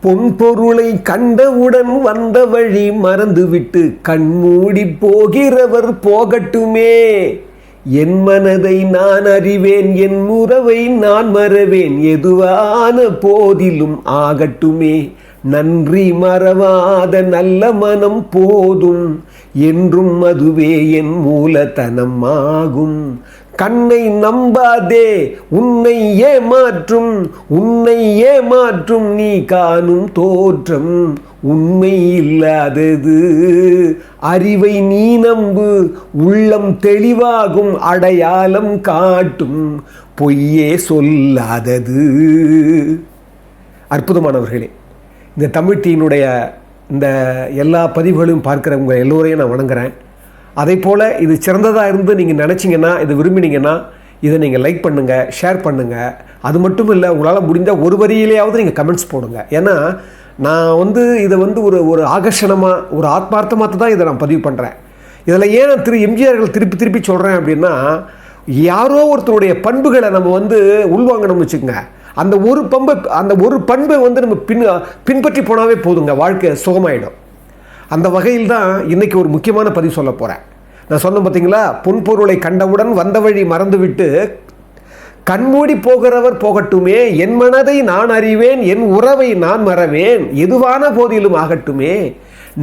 பொன்பொருளை கண்டவுடன் வந்த வழி மறந்துவிட்டு கண்மூடி போகிறவர் போகட்டுமே. என் மனதை நான் அறிவேன், என் உறவை நான் மறவேன், எதுவான போதிலும் ஆகட்டுமே. நன்றி மறவாத நல்ல மனம் போதும், என்றும் அதுவே என் மூலதனம் ஆகும். கண்ணை நம்பாதே, உன்னை ஏமாற்றும் நீ காணும் தோற்றம் உண்மை இல்லாதது. அறிவை நீ நம்பு, உள்ளம் தெளிவாகும், அடையாளம் காட்டும், பொய்யே சொல்லாதது. அற்புதமானவர்களே, இந்த தமிழ் டீனுடைய இந்த எல்லா பதிவுகளையும் பார்க்குறவங்க எல்லோரையும் நான் வணங்குறேன். அதே போல் இது சிறந்ததாக இருந்து நீங்கள் நினச்சிங்கன்னா, இது விரும்பினீங்கன்னா இதை நீங்கள் லைக் பண்ணுங்கள், ஷேர் பண்ணுங்கள். அது மட்டும் இல்லை, உங்களால் முடிஞ்சால் ஒரு வரியிலேயாவது நீங்கள் கமெண்ட்ஸ் போடுங்க. ஏன்னா நான் இதை ஒரு ஆகர்ஷணமாக, ஒரு ஆத்மார்த்தமாக தான் இதை நான் பதிவு பண்ணுறேன். இதில் ஏன் நான் எம்ஜிஆர்கள் திருப்பி சொல்கிறேன் அப்படின்னா, யாரோ ஒருத்தருடைய பண்புகளை நம்ம உள்வாங்கணும்னு வச்சுக்கோங்க. அந்த ஒரு பண்பை நம்ம பின்பற்றி போனாவே போதுங்க, வாழ்க்கை சுகமாயிடும். அந்த வகையில் தான் இன்றைக்கி ஒரு முக்கியமான பதிவு சொல்ல போகிறேன். நான் சொன்னேன் பார்த்தீங்களா, பொன்பொருளை கண்டவுடன் வந்த வழி மறந்துவிட்டு கண்மூடி போகிறவர் போகட்டுமே. என் மனதை நான் அறிவேன், என் உறவை நான் மறவேன், எதுவான போதிலும் ஆகட்டுமே.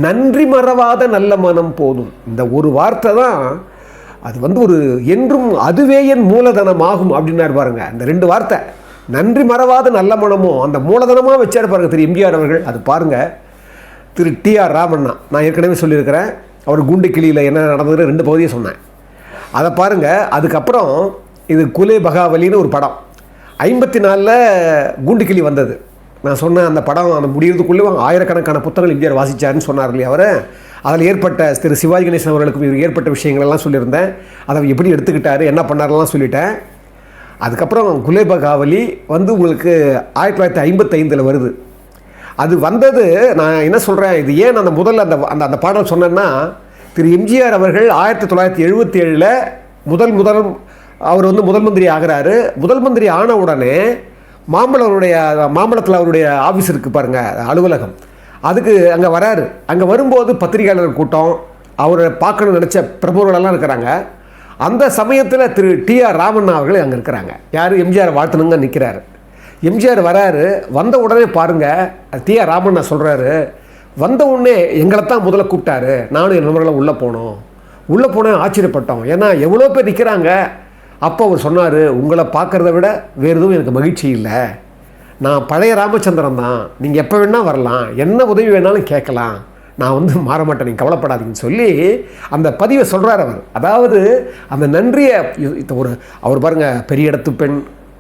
நன்றி மறவாத நல்ல மனம் போதும். இந்த ஒரு வார்த்தை தான் அது ஒரு என்றும் அதுவே என் மூலதனம் ஆகும் அப்படின்னாரு பாருங்க. அந்த ரெண்டு வார்த்தை, நன்றி மறவாத நல்ல மனமும் அந்த மூலதனமாக வச்சார் பாருங்க திரு எம்ஜிஆர் அவர்கள். அது பாருங்கள். திரு டி.ஆர். ராமண்ணா, நான் ஏற்கனவே சொல்லியிருக்கிறேன், அவர் குண்டு கிளியில் என்ன நடந்ததுன்னு 2 பகுதியை சொன்னேன். அதை பாருங்கள். அதுக்கப்புறம் இது குலே பகாவலின்னு ஒரு படம் 54 குண்டு கிளி வந்தது. நான் சொன்னேன், அந்த படம் அந்த முடிகிறதுக்குள்ளே ஆயிரக்கணக்கான புத்தகங்கள் எம்ஜிஆர் வாசித்தாருன்னு சொன்னார் இல்லையா அவர். அதில் ஏற்பட்ட திரு சிவாஜி கணேசன் அவர்களுக்கும் இவர் ஏற்பட்ட விஷயங்களெல்லாம் சொல்லியிருந்தேன். அதை எப்படி எடுத்துக்கிட்டாரு, என்ன பண்ணாரெல்லாம் சொல்லிட்டேன். அதுக்கப்புறம் குலே பகாவலி உங்களுக்கு 1955 வருது. அது வந்தது, நான் என்ன சொல்கிறேன், இது ஏன் அந்த முதல்ல அந்த பாடல் சொன்னேன்னா, திரு எம்ஜிஆர் அவர்கள் 1977 முதல் அவர் முதல் மந்திரி ஆகிறாரு. முதல் மந்திரி ஆன உடனே மாம்பழத்தில் அவருடைய ஆஃபீஸ் இருக்குது பாருங்கள், அலுவலகம். அதுக்கு அங்கே வராரு. அங்கே வரும்போது பத்திரிகையாளர் கூட்டம், அவரை பார்க்கணும்னு நினச்ச பிரமுகர்களெல்லாம் இருக்கிறாங்க. அந்த சமயத்தில் திரு டி.ஆர். ராமண்ணா அவர்கள் அங்கே இருக்கிறாங்க. யார், எம்ஜிஆர் வாழ்த்தணுங்க நிற்கிறாரு. எம்ஜிஆர் வராரு. வந்த உடனே பாருங்கள், டி.ஆர். ராமண்ணா சொல்கிறாரு, வந்த உடனே எங்களை தான் முதல்ல கூப்பிட்டாரு. நானும் என் நண்பர்களும் உள்ளே போனேன், ஆச்சரியப்பட்டோம். ஏன்னா எவ்வளோ பேர் நிற்கிறாங்க. அப்போ அவர் சொன்னார், உங்களை பார்க்குறத விட வேறு எதுவும் எனக்கு மகிழ்ச்சி இல்லை. நான் பழைய ராமச்சந்திரன் தான், நீங்கள் எப்போ வேணால் வரலாம், என்ன உதவி வேணாலும் கேட்கலாம், நான் மாற மாட்டேன், நீங்கள் கவலைப்படாதீங்கன்னு சொல்லி அந்த பதிவை சொல்கிறார் அவர். அதாவது அந்த நன்றியை அவர் பாருங்கள், பெரிய இடத்து பெண்,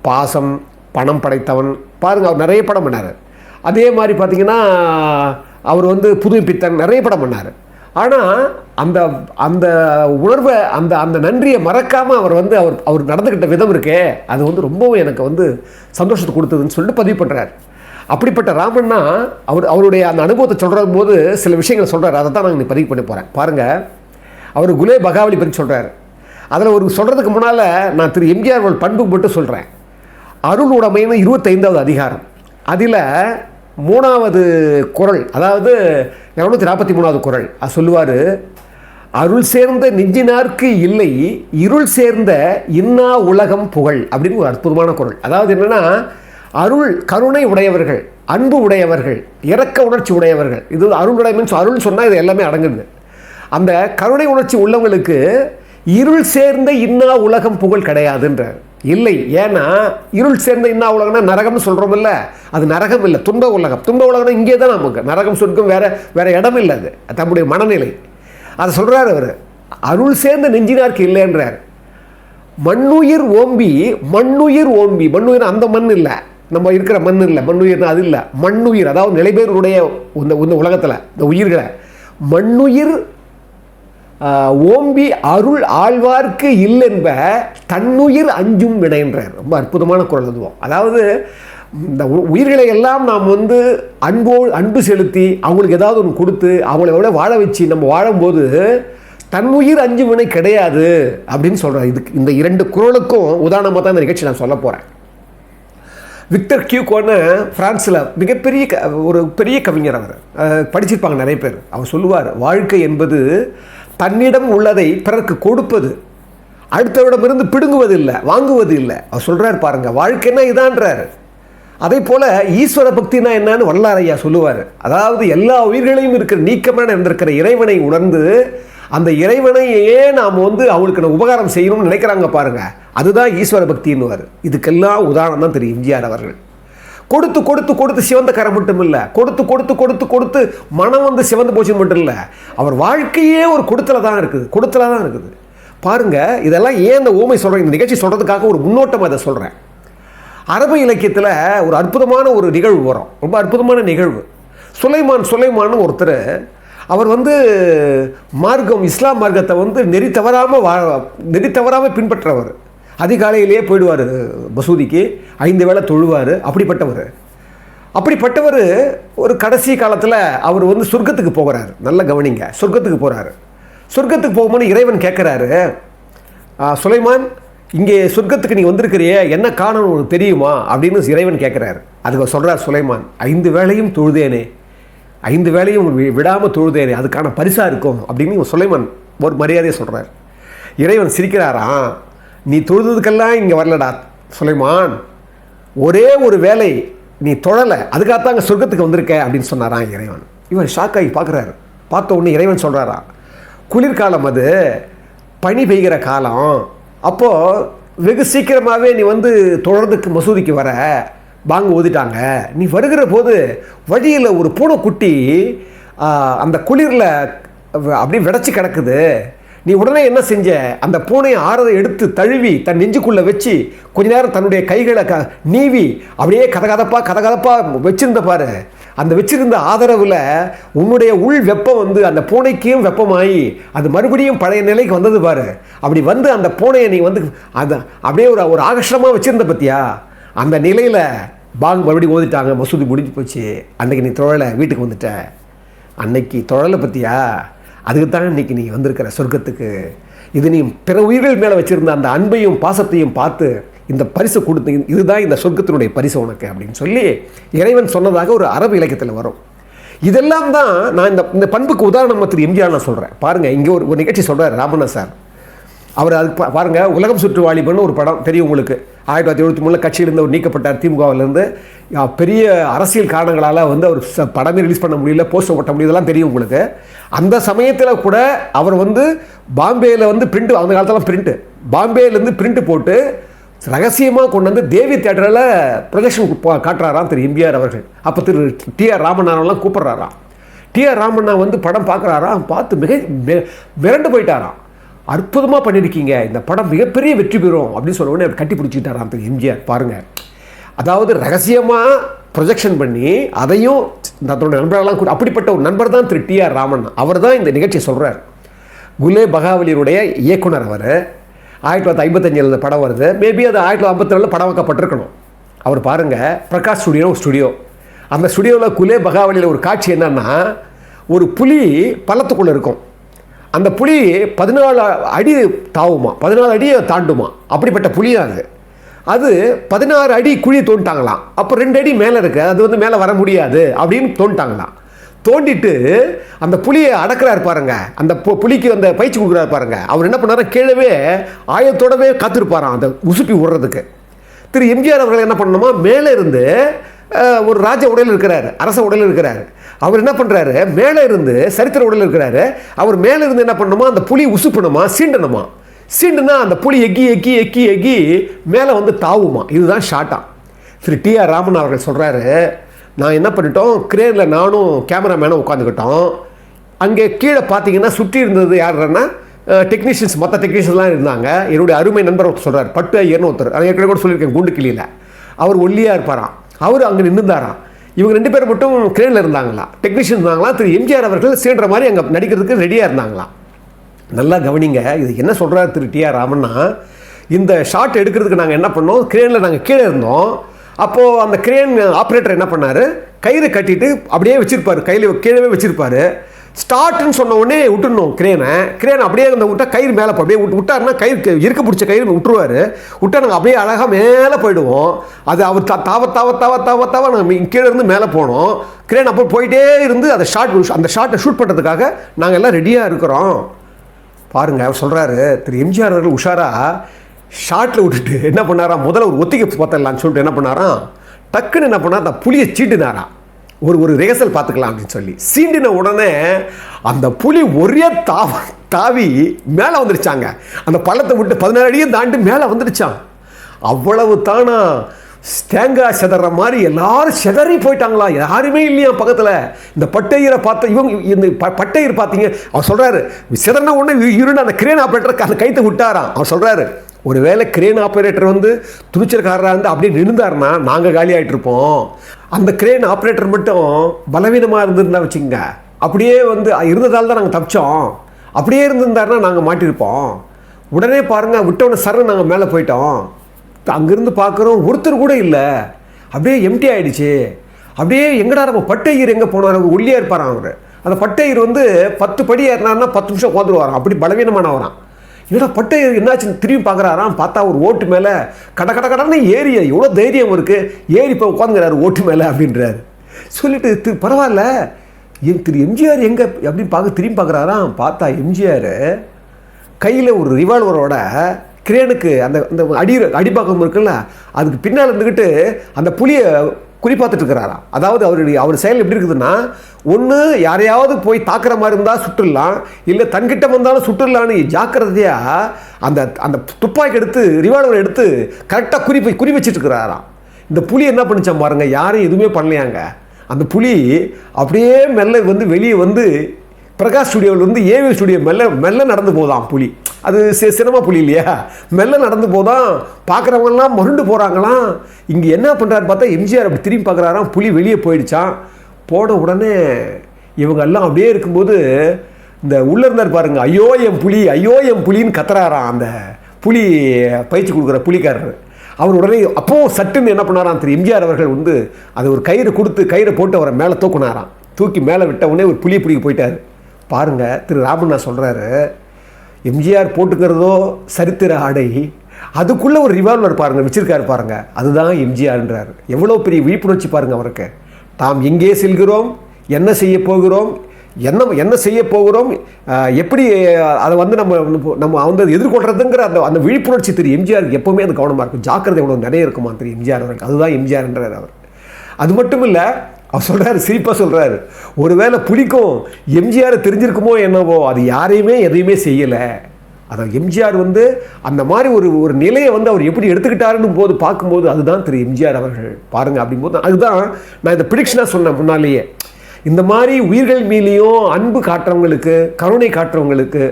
பாசம், பணம் படைத்தவன், பாருங்கள், அவர் நிறைய படம் பண்ணார். அதே மாதிரி பார்த்திங்கன்னா அவர் புதுமை பித்தன், நிறைய படம் பண்ணார். ஆனால் அந்த உணர்வை, அந்த நன்றியை மறக்காமல் அவர் நடந்துக்கிட்ட விதம் இருக்கே, அது ரொம்பவும் எனக்கு சந்தோஷத்தை கொடுத்ததுன்னு சொல்லிட்டு பதிவு பண்ணுறார். அப்படிப்பட்ட ராமண்ணா அவருடைய அந்த அனுபவத்தை சொல்கிற போது சில விஷயங்களை சொல்கிறார். அதை தான் நான் இன்றைக்கி பதிவு பண்ண போகிறேன். பாருங்கள், அவர் குலே பகாவலி பற்றி சொல்கிறார். அதில் ஒரு சொல்கிறதுக்கு முன்னால் நான் திரு எம்ஜிஆர் அவர்கள் பண்பு மட்டும் சொல்கிறேன். அருள் உடைமைன்னு 25வது அதிகாரம், அதில் 3வது குறள், அதாவது 243வது குறள், அது சொல்லுவார், அருள் சேர்ந்த நெஞ்சினார்க்கு இல்லை, இருள் சேர்ந்த இன்னா உலகம் புகழ் அப்படின்னு ஒரு அற்புதமான குறள். அதாவது என்னென்னா, அருள் கருணை உடையவர்கள், அன்பு உடையவர்கள், இரக்க உணர்ச்சி உடையவர்கள், இது அருள் உடைமைன்னு அருள் சொன்னால் இது எல்லாமே அடங்குது. அந்த கருணை உணர்ச்சி உள்ளவங்களுக்கு இருள் சேர்ந்த இன்னா உலகம் புகழ் கிடையாதுன்றார். இல்லை, ஏன்னா இருள் சேர்ந்த இன்னா உலகம்னா நரகம்னு சொல்கிறோம் இல்லை, அது நரகம் இல்லை, துன்ப உலகம். துன்ப உலகம்னா இங்கே தான் நமக்கு நரகம் சொர்க்கம் வேறு இடம் இல்லை, அது தம்முடைய மனநிலை. அதை சொல்கிறார் அவர். அருள் சேர்ந்த நெஞ்சினார்க்கு இல்லைன்றார். மண்ணுயிர் ஓம்பி, மண்ணுயிர் அந்த மண் இல்லை, நம்ம இருக்கிற மண் இல்லை, மண்ணுயிர்னா அது இல்லை, மண்ணுயிர், அதாவது நிலைபேருடைய இந்த உலகத்தில் இந்த உயிர்களை மண்ணுயிர் ஓம்பி அருள் ஆழ்வார்க்கு இல்லென்ப தன்னுயிர் அஞ்சும் வினைன்றார். ரொம்ப அற்புதமான குறள் அதுவும். அதாவது இந்த உயிர்களை எல்லாம் நாம் அன்பு செலுத்தி அவங்களுக்கு ஏதாவது ஒன்று கொடுத்து அவங்கள எவ்வளோ வாழ வச்சு நம்ம வாழும்போது தன்னுயிர் அஞ்சு வினை கிடையாது அப்படின்னு சொல்கிறார். இதுக்கு இந்த 2 குறளுக்கும் உதாரணமாக தான் இந்த நிகழ்ச்சி நான் சொல்ல போகிறேன். விக்டர் கியூகோன்னு ஃப்ரான்ஸில் மிகப்பெரிய ஒரு பெரிய கவிஞர். அவர் படிச்சிருப்பாங்க நிறைய பேர். அவர் சொல்லுவார், வாழ்க்கை என்பது தன்னிடம் உள்ளதை பிறருக்கு கொடுப்பது, அடுத்தவிடமிருந்து பிடுங்குவது இல்லை, வாங்குவது இல்லை. அவர் சொல்கிறார் பாருங்கள், வாழ்க்கைன்னா இதான்றார். அதே போல் ஈஸ்வர பக்தினா என்னன்னு வல்லாரையா சொல்லுவார். அதாவது எல்லா உயிர்களையும் இருக்கிற நீக்கமான இருந்திருக்கிற இறைவனை உணர்ந்து அந்த இறைவனையே நாம் அவங்களுக்கு உபகாரம் செய்யணும்னு நினைக்கிறாங்க பாருங்கள், அதுதான் ஈஸ்வர பக்தின்னுவார். இதுக்கெல்லாம் உதாரணம் தான் திரு எம்ஜிஆர் அவர்கள். கொடுத்து கொடுத்து கொடுத்து சிவந்த கரை மட்டும் இல்லை, கொடுத்து கொடுத்து கொடுத்து கொடுத்து மனம் சிவந்து போச்சு மட்டும் இல்லை, அவர் வாழ்க்கையே ஒரு கொடுத்தல தான் இருக்குது. பாருங்கள், இதெல்லாம் ஏன் இந்த ஊமை சொல்கிறேன், இந்த நிகழ்ச்சி சொல்கிறதுக்காக ஒரு முன்னோட்டமாக அதை சொல்கிறேன். அரபு இலக்கியத்தில் ஒரு அற்புதமான ஒரு நிகழ்வு வரும், ரொம்ப அற்புதமான நிகழ்வு. சுலைமான் ஒருத்தர், அவர் மார்க்கம், இஸ்லாம் மார்க்கத்தை நெறி தவறாமல் பின்பற்றவர். அதிகாலையிலேயே போயிடுவார் மசூதிக்கு, 5 வேளை தொழுவார். அப்படிப்பட்டவர் ஒரு கடைசி காலத்தில் அவர் சொர்க்கத்துக்கு போகிறார். நல்ல கவனிங்க, சொர்க்கத்துக்கு போகிறாரு. சொர்க்கத்துக்கு போகும்போது இறைவன் கேட்குறாரு, சுலைமான், இங்கே சொர்க்கத்துக்கு நீ வந்திருக்கிறியே, என்ன காரணம் உனக்கு தெரியுமா அப்படின்னு இறைவன் கேட்குறாரு. அதுக்கு சொல்கிறார் சுலைமான், 5 வேளையும் தொழுதேனே, 5 வேளையும் விடாமல் தொழுதேனே, அதுக்கான பரிசாக இருக்கும் அப்படின்னு சுலைமான் ஒரு மரியாதையை சொல்கிறார். இறைவன் சிரிக்கிறாராம், நீ தொழுதுக்கெல்லாம் இங்கே வரலடா சுலைமான், ஒரே ஒரு வேலை நீ தொழலை, அதுக்காகத்தான் அங்கே சொர்க்கத்துக்கு வந்திருக்க அப்படின்னு சொன்னாராம் இறைவன். இவன் ஷாக்காகி பார்க்குறாரு. பார்த்த உடனே இறைவன் சொல்கிறாராம், குளிர்காலம், அது பனி பெய்கிற காலம், அப்போது வெகு சீக்கிரமாகவே நீ தொழறதுக்கு மசூதிக்கு வர, பாங்க ஊதிட்டாங்க. நீ வருகிற போது வழியில் ஒரு பூனைக்குட்டி அந்த குளிரில் அப்படியே விடச்சி கிடக்குது. நீ உடனே என்ன செஞ்ச, அந்த பூனையை ஆறதை எடுத்து தழுவி தன் நெஞ்சுக்குள்ளே வச்சு கொஞ்ச நேரம் தன்னுடைய கைகளை நீவி அப்படியே கதகதப்பாக வச்சிருந்த பாரு. அந்த வச்சிருந்த ஆதரவில் உன்னுடைய உள் வெப்பம் அந்த பூனைக்கும் வெப்பமாகி அது மறுபடியும் பழைய நிலைக்கு வந்தது பாரு. அப்படி அந்த பூனையை நீ அந்த அப்படியே ஒரு ஆகர்ஷமாக வச்சுருந்த பற்றியா, அந்த நிலையில் பாங் மறுபடியும் ஓதிட்டாங்க, மசூதி முடிஞ்சு போச்சு. அன்றைக்கி நீ தொழலை, வீட்டுக்கு வந்துட்ட. அன்னைக்கு தொழலை பற்றியா, அதுக்கு தான் இன்றைக்கி நீ வந்திருக்கிற சொர்க்கத்துக்கு. இது நீ பிற உயிர்கள் மேலே வச்சுருந்த அந்த அன்பையும் பாசத்தையும் பார்த்து இந்த பரிசு கொடுத்து, இதுதான் இந்த சொர்க்கத்தினுடைய பரிசு உனக்கு அப்படின்னு சொல்லி இறைவன் சொன்னதாக ஒரு அரபு இலக்கியத்தில் வரும். இதெல்லாம் தான் நான் இந்த பண்புக்கு உதாரணமாக திரு எம்ஜிஆர் நான் சொல்கிறேன். பாருங்கள், இங்கே ஒரு நிகழ்ச்சி சொல்கிறார் ராமண்ணா சார். அவர் அதுக்கு பாருங்கள், உலகம் சுற்று வாலிபன்னு ஒரு படம் தெரியும் உங்களுக்கு. 1973 கட்சியிலிருந்து அவர் நீக்கப்பட்டார். திமுகவிலேருந்து பெரிய அரசியல் காரணங்களால் அவர் படமே ரிலீஸ் பண்ண முடியல, போஸ்டர் ஓட்ட முடியல, இதெல்லாம் தெரியும் உங்களுக்கு. அந்த சமயத்தில் கூட அவர் பாம்பேயில் பிரிண்ட், அந்த காலத்தில் பாம்பேலேருந்து பிரிண்ட் போட்டு ரகசியமாக கொண்டு தேவி தியேட்டரில் ப்ரொஜெக்ஷன் காட்டுறாராம் திரு எம்ஜிஆர் அவர்கள். அப்போ திரு டிஆர் ராமண்ணாவெல்லாம் கூப்பிட்றாராம். டிஆர் ராமண்ணா படம் பார்க்குறாராம், பார்த்து மிரண்டு போயிட்டாராம். அற்புதமாக பண்ணியிருக்கீங்க, இந்த படம் மிகப்பெரிய வெற்றி பெறும் அப்படின்னு சொல்ல உடனே கட்டி பிடிச்சிட்டாராம் திரு எம்ஜிஆர். பாருங்கள், அதாவது ரகசியமாக ப்ரொஜெக்ஷன் பண்ணி அதையும் தன்னோட நண்பர்களெல்லாம் கூட, அப்படிப்பட்ட ஒரு நண்பர் தான் திரு டிஆர் ராமண்ணா. அவர் தான் இந்த நிகழ்ச்சியை சொல்கிறார். குலே பகாவலியினுடைய இயக்குனர் அவர். 1955 இந்த படம் வருது. மேபி அது 1957 படமாக்கப்பட்டிருக்கணும். அவர் பாருங்கள், பிரகாஷ் ஸ்டுடியோ, அந்த ஸ்டுடியோவில் குலே பகாவலியில் ஒரு காட்சி என்னன்னா, ஒரு புலி பள்ளத்துக்குள்ளே இருக்கும். அந்த புலி 14 அடி தாவுமா, 14 அடியை தாண்டுமா. அப்படிப்பட்ட புலியாக அது 16 அடி குழி தோண்டிட்டாங்களாம். அப்போ 2 அடி மேலே இருக்குது, அது மேலே வர முடியாது அப்படின்னு தோண்டிட்டாங்களாம். தோண்டிட்டு அந்த புலியை அடக்கிறார் பாருங்க, அந்த புலிக்கு அந்த பயிற்சி கொடுக்குறாரு பாருங்க. அவர் என்ன பண்ணாரு, கீழவே ஆயத்தோடவே காத்திருப்பாராம் அந்த உசுப்பி விடுறதுக்கு. திரு எம்ஜிஆர் அவர்கள் என்ன பண்ணணுமா, மேலே இருந்து ஒரு ராஜ உடையில் இருக்கிறார், அரச உடையில் இருக்கிறார். அவர் என்ன பண்ணுறாரு, மேலே இருந்து சரித்திர உடையில் இருக்கிறாரு. அவர் மேலே இருந்து என்ன பண்ணணுமா, அந்த புலி உசுப்பணுமா, சீண்டுனா அந்த புலி எக்கி மேலே தாவுமா. இதுதான் ஷார்ட்டா. திரு டிஆர் ராமன் அவர்கள் சொல்கிறாரு, நான் என்ன பண்ணிட்டோம், கிரேனில் நானும் கேமராமேனும் உட்காந்துக்கிட்டோம். அங்கே கீழே பார்த்தீங்கன்னா சுற்றி இருந்தது யாருன்னா டெக்னீஷியன்ஸ், மற்ற டெக்னீஷியன்ஸ்லாம் இருந்தாங்க. என்னுடைய அருமை நண்பர் சொல்கிறார், பட்டு ஐயர்னு ஒருத்தர், அதை ஏற்கனவே கூட சொல்லியிருக்கேன், குண்டு கிளியில். அவர் ஒல்லியாக இருப்பாராம், அவர் அங்கே நின்றுந்தாராம். இவங்க 2 பேர் மட்டும் கிரேனில் இருந்தாங்களா, டெக்னீஷியன் இருந்தாங்களா. திரு எம்ஜிஆர் அவர்கள் சேர்ன்ற மாதிரி அங்கே நடிக்கிறதுக்கு ரெடியாக இருந்தாங்களாம். நல்லா கவனிங்க, இது என்ன சொல்கிறார் திரு டிஆர் ராமண்ணா, இந்த ஷாட் எடுக்கிறதுக்கு நாங்கள் என்ன பண்ணோம், கிரேனில் நாங்கள் கீழே இருந்தோம். அப்போது அந்த கிரேன் ஆப்ரேட்டர் என்ன பண்ணார், கயிறு கட்டிட்டு அப்படியே வச்சுருப்பார், கையில் கீழே வச்சுருப்பார். ஸ்டார்ட்னு சொன்ன உடனே விட்டுடணும் கிரேனை அப்படியே அந்த விட்டா கயிறு மேலே அப்படியே விட்டாருன்னா கயிறு இருக்க பிடிச்ச கயிறு விட்டுருவார். விட்டா நாங்கள் அப்படியே அழகாக மேலே போயிடுவோம். அது அவர் தாவ நாங்கள் கீழே இருந்து மேலே போனோம். கிரேன் அப்போ போயிட்டே இருந்து அந்த ஷாட்டை ஷூட் பண்ணுறதுக்காக நாங்கள் எல்லாம் ரெடியாக இருக்கிறோம். பாருங்கள், அவர் சொல்கிறாரு, திரு எம்ஜிஆர் அவர்கள் உஷாராக ஷாட்டில் விட்டுட்டு என்ன பண்ணாராம், முதல்ல ஒரு ஒத்திகை பார்த்தலான்னு சொல்லிட்டு என்ன பண்ணாராம், டக்குன்னு என்ன பண்ணார், அந்த புலியை சீட்டுனாராம். ஒரு ரிஹர்சல் பார்த்துக்கலாம் அப்படின்னு சொல்லி சீண்டின உடனே அந்த புலி ஒரே தாவி மேலே வந்துருச்சாங்க. அந்த பள்ளத்தை விட்டு 16 அடியும் தாண்டி மேலே வந்துடுச்சான். அவ்வளவு தானா தேங்காய் செதற மாதிரி எல்லாரும் செதறி போயிட்டாங்களா, யாருமே இல்லையா பக்கத்தில். இந்த பட்டையரை பார்த்த இந்த பட்டையர் பார்த்தீங்க, அவர் சொல்கிறாரு, செதறின உடனே இருண்டு அந்த கிரேன் ஆப்ரேட்டர் அந்த கைத்தை விட்டாராம். அவர் சொல்கிறாரு, ஒருவேளை கிரேன் ஆப்ரேட்டர் வந்து துணிச்சல்காரராக இருந்து அப்படியே நின்றுந்தாருன்னா நாங்கள் காலி ஆகிட்டு இருப்போம். அந்த கிரேன் ஆப்ரேட்டர் மட்டும் பலவீனமாக இருந்திருந்தா வச்சுங்க, அப்படியே வந்து இருந்ததால் தான் நாங்கள் தப்பிச்சோம். அப்படியே இருந்திருந்தாருன்னா நாங்கள் மாட்டியிருப்போம். உடனே பாருங்கள், விட்டோன்னே சரண் நாங்கள் மேலே போயிட்டோம். அங்கேருந்து பார்க்குறோம், ஒருத்தர் கூட இல்லை, அப்படியே எம்டி ஆகிடுச்சு. அப்படியே எங்கடா நம்ம பட்டையர் எங்கே போனார், அவர் ஒல்லியாக இருப்பாரான். அவர் அந்த பட்டையர் வந்து 10 படி ஏறினார்னா 10 நிமிஷம் உட்காந்துருவாராம். அப்படி பலவீனமானவரான். ஏன்னா பட்டையர் என்னாச்சுன்னு திரும்பி பார்க்குறாராம். பார்த்தா ஒரு ஓட்டு மேலே கடன்னு ஏறி, எவ்வளோ தைரியம் இருக்குது, ஏறி இப்போ உட்காந்துங்கிறாரு ஓட்டு மேலே அப்படின்றாரு. சொல்லிட்டு பரவாயில்ல, திரு எம்ஜிஆர் எங்கே அப்படின்னு திரும்பி பார்க்குறாராம். பார்த்தா எம்ஜிஆர் கையில் ஒரு ரிவால்வரோட கிரேனுக்கு அந்த அந்த அடிப்பாக்கம் இருக்குல்ல, அதுக்கு பின்னால் இருந்துக்கிட்டு அந்த புலியை குறிப்பாத்துட்டு இருக்கிறாராம். அதாவது அவர் செயல் எப்படி இருக்குதுன்னா, ஒன்று யாரையாவது போய் தாக்குற மாதிரி இருந்தால் சுட்டுடலாம், இல்லை தன்கிட்ட வந்தாலும் சுட்டுடலான்னு ஜாக்கிரதையாக அந்த அந்த துப்பாக்கி எடுத்து ரிவால்வர் எடுத்து கரெக்டாக குறி வச்சுட்டு இருக்கிறாராம். இந்த புலி என்ன பண்ணிச்சான் பாருங்க, யாரும் எதுவுமே பண்ணலையாங்க. அந்த புலி அப்படியே மெல்ல வந்து வெளியே வந்து பிரகாஷ் ஸ்டுடியோவிலேருந்து ஏவி ஸ்டுடியோ மெல்ல நடந்து போதாம் புலி. அது சினிமா புலி இல்லையா, மெல்ல நடந்து போதான். பார்க்குறவங்கலாம் மருண்டு போகிறாங்களாம். இங்கே என்ன பண்ணுறாரு பார்த்தா எம்ஜிஆர் அப்படி திரும்பி பார்க்குறாராம். புலி வெளியே போயிடுச்சான். போன உடனே இவங்க எல்லாம் அப்படியே இருக்கும்போது இந்த உள்ளே இருந்தார் பாருங்க, ஐயோ என் புலின்னு கத்துறாராம் அந்த புலி பயிற்சி கொடுக்குற புலிக்காரர். அவர் உடனே அப்போது சட்டுன்னு என்ன பண்ணாராம், திரு எம்ஜிஆர் அவர்கள் வந்து அது ஒரு கயிறை போட்டு அவரை மேலே தூக்குனாராம். தூக்கி மேலே விட்ட உடனே ஒரு புலியை பிடிக்க போயிட்டார். பாருங்கள், திரு ராமண்ணா சொல்கிறாரு, எம்ஜிஆர் போட்டுக்கிறதோ சரித்திர ஆடை, அதுக்குள்ளே ஒரு ரிவால்வர் பாருங்கள் வச்சிருக்காரு பாருங்கள், அதுதான் எம்ஜிஆர்ன்றார். எவ்வளோ பெரிய விழிப்புணர்ச்சி பாருங்கள் அவருக்கு. தாம் எங்கே செல்கிறோம், என்ன செய்ய போகிறோம், என்ன செய்ய போகிறோம், எப்படி அதை வந்து நம்ம வந்து எதிர்கொள்கிறதுங்கிற அந்த விழிப்புணர்ச்சி திரு எம்ஜிஆருக்கு எப்போவுமே அது கவனமாக இருக்கும். ஜாக்கிரதை எவ்வளோ நிறைய இருக்குமா திரு எம்ஜிஆர் அவருக்கு, அதுதான் எம்ஜிஆர்ன்றார் அவர். அது மட்டும் இல்லை, அவர் சொல்கிறாரு, சிரிப்பாக சொல்கிறாரு, ஒருவேளை புலிக்கும் எம்ஜிஆரை தெரிஞ்சிருக்குமோ என்னவோ, அது யாரையுமே எதையுமே செய்யலை. அதான் எம்ஜிஆர் வந்து அந்த மாதிரி ஒரு நிலையை வந்து அவர் எப்படி எடுத்துக்கிட்டாருன்னு போது பார்க்கும்போது அதுதான் திரு எம்ஜிஆர் அவர்கள் பாருங்கள். அப்படிங்கும்போது அதுதான் நான் இந்த ப்ரிடிக்ஷனாக சொன்னேன் முன்னாலேயே. இந்த மாதிரி உயிர்கள் மீலையும் அன்பு காட்டுறவங்களுக்கு, கருணை காட்டுறவங்களுக்கு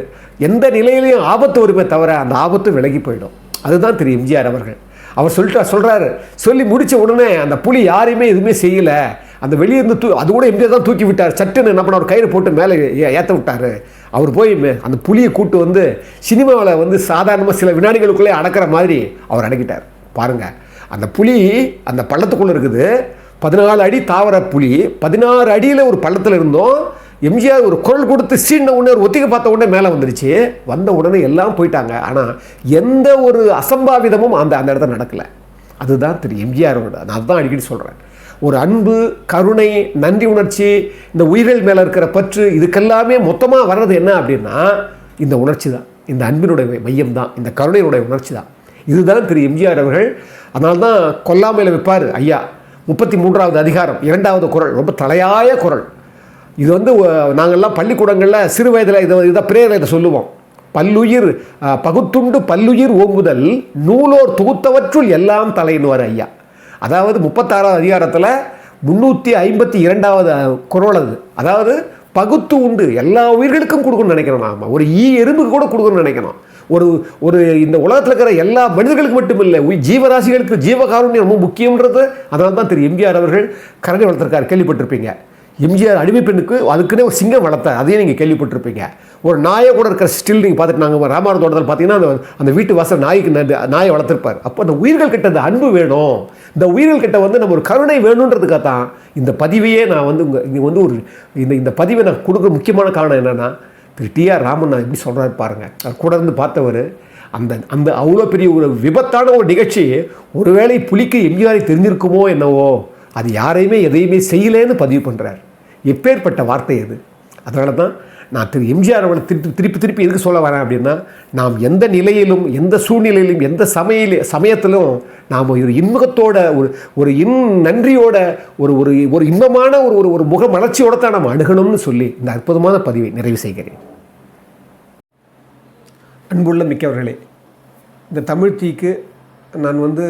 எந்த நிலையிலையும் ஆபத்து வருமே தவிர அந்த ஆபத்து விலகி போயிடும். அதுதான் திரு எம்ஜிஆர் அவர்கள். அவர் சொல்கிறாரு. சொல்லி முடித்த உடனே அந்த புலி யாரையுமே எதுவுமே செய்யலை. அந்த வெளியிருந்து அது கூட எம்ஜிஆர் தான் தூக்கி விட்டார். சட்டுன்னு என்ன பண்ண, ஒரு கயிறு போட்டு மேலே ஏற்ற விட்டார். அவர் போய் அந்த புலியை கூட்டு வந்து சினிமாவில் வந்து சாதாரணமாக சில வினாடிகளுக்குள்ளே அடக்கிற மாதிரி அவர் அடக்கிட்டார். பாருங்கள், அந்த புலி அந்த பள்ளத்துக்குள்ளே இருக்குது. 14 அடி தாவர புலி, 16 அடியில் ஒரு பள்ளத்தில் இருந்தோம். எம்ஜிஆர் ஒரு குரல் கொடுத்து சீன உடனே ஒரு ஒத்திகை பார்த்த உடனே மேலே வந்துடுச்சு. வந்த உடனே எல்லாம் போயிட்டாங்க. ஆனால் எந்த ஒரு அசம்பாவிதமும் அந்த இடத்துல நடக்கலை. அதுதான் திரு எம்ஜிஆரோட. நான் அதுதான் அடிக்கடி சொல்கிறேன். ஒரு அன்பு, கருணை, நன்றி உணர்ச்சி, இந்த உயிர்கள் மேலே இருக்கிற பற்று, இதுக்கெல்லாமே மொத்தமாக வர்றது என்ன அப்படின்னா இந்த உணர்ச்சி தான், இந்த அன்பினுடைய மையம் தான், இந்த கருணையினுடைய உணர்ச்சி தான். இதுதான் திரு எம்ஜிஆர் அவர்கள். அதனால்தான் கொல்லாமையில் வைப்பார் ஐயா. 33வது அதிகாரம் 2வது குறள் ரொம்ப தலையாய குறள். இது வந்து நாங்கள்லாம் பள்ளிக்கூடங்களில் சிறு வயதில் இதை பிரேயரை இதை சொல்லுவோம். பல்லுயிர் பகுத்துண்டு பல்லுயிர் ஓங்குதல் நூலோர் தொகுத்தவற்றுள் எல்லாம் தலையினுவார் ஐயா. அதாவது 36வது அதிகாரத்தில் 352வது குறள் அது. அதாவது பகுத்து உண்டு எல்லா உயிர்களுக்கும் கொடுக்கணும்னு நினைக்கணும். நாம் ஒரு எறும்புக்கு கூட கொடுக்கணும்னு நினைக்கணும். ஒரு இந்த உலகத்தில் இருக்கிற எல்லா மனிதர்களுக்கு மட்டும் இல்லை, ஜீவராசிகளுக்கு ஜீவகாருண்யம் ரொம்ப முக்கியன்றது. அதனால தான் திரு எம்ஜிஆர் அவர்கள் கரடி வளர்த்துருக்காரு, கேள்விப்பட்டிருப்பீங்க. எம்ஜிஆர் அடிமை பெண்ணுக்கு அதுக்குன்னே ஒரு சிங்கம் வளர்த்தார், அதையும் நீங்கள் கேள்விப்பட்டிருப்பீங்க. ஒரு நாயை கூட இருக்கிற ஸ்டில் நீங்கள் பார்த்துட்டு, நாங்கள் ராமாவரம் தோட்டத்தில் பார்த்தீங்கன்னா அந்த வீட்டு வாசல் நாய்க்கு நாயை வளர்த்துருப்பார். அப்போ அந்த உயிர்கள் கிட்ட அந்த அன்பு வேணும், இந்த உயிர்கள்கிட்ட வந்து நம்ம ஒரு கருணை வேணுன்றதுக்காக தான் இந்த பதிவையே நான் வந்து இங்கே வந்து ஒரு இந்த பதிவை நான் கொடுக்குற முக்கியமான காரணம் என்னென்னா, திரு டிஆர் ராமன் நான் எப்படி சொல்கிறாரு பாருங்கள். கூட இருந்து பார்த்தவர் அந்த அவ்வளோ பெரிய ஒரு விபத்தான ஒரு நிகழ்ச்சி ஒருவேளை புலிக்கு எம்ஜிஆரை தெரிஞ்சிருக்குமோ என்னவோ, அது யாரையுமே எதையுமே செய்யலேன்னு பதிவு பண்ணுறார். எப்பேற்பட்ட வார்த்தை அது. அதனால தான் நான் திரு எம்ஜிஆர் அவளை திருப்பி எதுக்கு சொல்ல வரேன் அப்படின்னா, நாம் எந்த நிலையிலும் எந்த சூழ்நிலையிலும் எந்த சமயத்திலும் நாம் ஒரு இன்முகத்தோட ஒரு நன்றியோட ஒரு இன்பமான ஒரு முக மலர்ச்சியோட தான் நாம் அணுகணும்னு சொல்லி இந்த அற்புதமான பதிவை நிறைவு செய்கிறேன். அன்புள்ள மிக்கவர்களே, இந்த தமிழ் தீக்கு நான் வந்து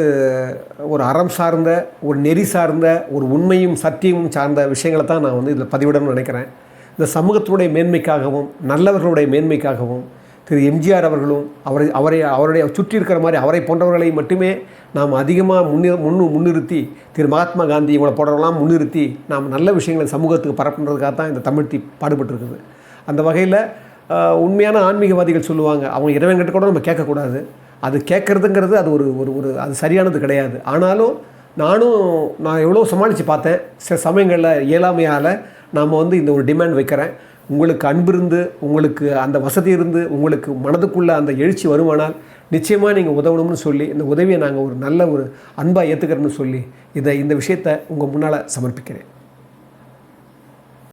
ஒரு அறம் சார்ந்த ஒரு நெறி சார்ந்த ஒரு உண்மையும் சத்தியமும் சார்ந்த விஷயங்களை தான் நான் வந்து இதில் பதிவிடணும்னு நினைக்கிறேன். இந்த சமூகத்தினுடைய மேன்மைக்காகவும் நல்லவர்களுடைய மேன்மைக்காகவும் திரு எம்ஜிஆர் அவர்களும் அவருடைய சுற்றி இருக்கிற மாதிரி அவரை போன்றவர்களை மட்டுமே நாம் அதிகமாக முன்னிறுத்தி திரு மகாத்மா காந்தி இவங்களை போன்றவர்களாம் முன்னிறுத்தி நாம் நல்ல விஷயங்களை சமூகத்துக்கு பரப்புன்றதுக்காக தான் இந்த தமிழ் தீ பாடுபட்டுருக்குது. அந்த வகையில் உண்மையான ஆன்மீகவாதிகள் சொல்லுவாங்க, அவங்க இறைவன்கிட்ட கூட நம்ம கேட்கக்கூடாது. அது கேட்குறதுங்கிறது அது ஒரு அது சரியானது கிடையாது. ஆனாலும் நான் எவ்வளோ சமாளித்து பார்த்தேன். சில சமயங்களில் இயலாமையால் நாம் வந்து இந்த ஒரு டிமாண்ட் வைக்கிறேன். உங்களுக்கு அன்பு இருந்து, உங்களுக்கு அந்த வசதி இருந்து, உங்களுக்கு மனதுக்குள்ளே அந்த எழுச்சி வருமானால் நிச்சயமாக நீங்கள் உதவணும்னு சொல்லி இந்த உதவியை நாங்கள் ஒரு நல்ல ஒரு அன்பாக ஏற்றுக்கிறேன்னு சொல்லி இந்த விஷயத்தை உங்கள் முன்னால் சமர்ப்பிக்கிறேன்.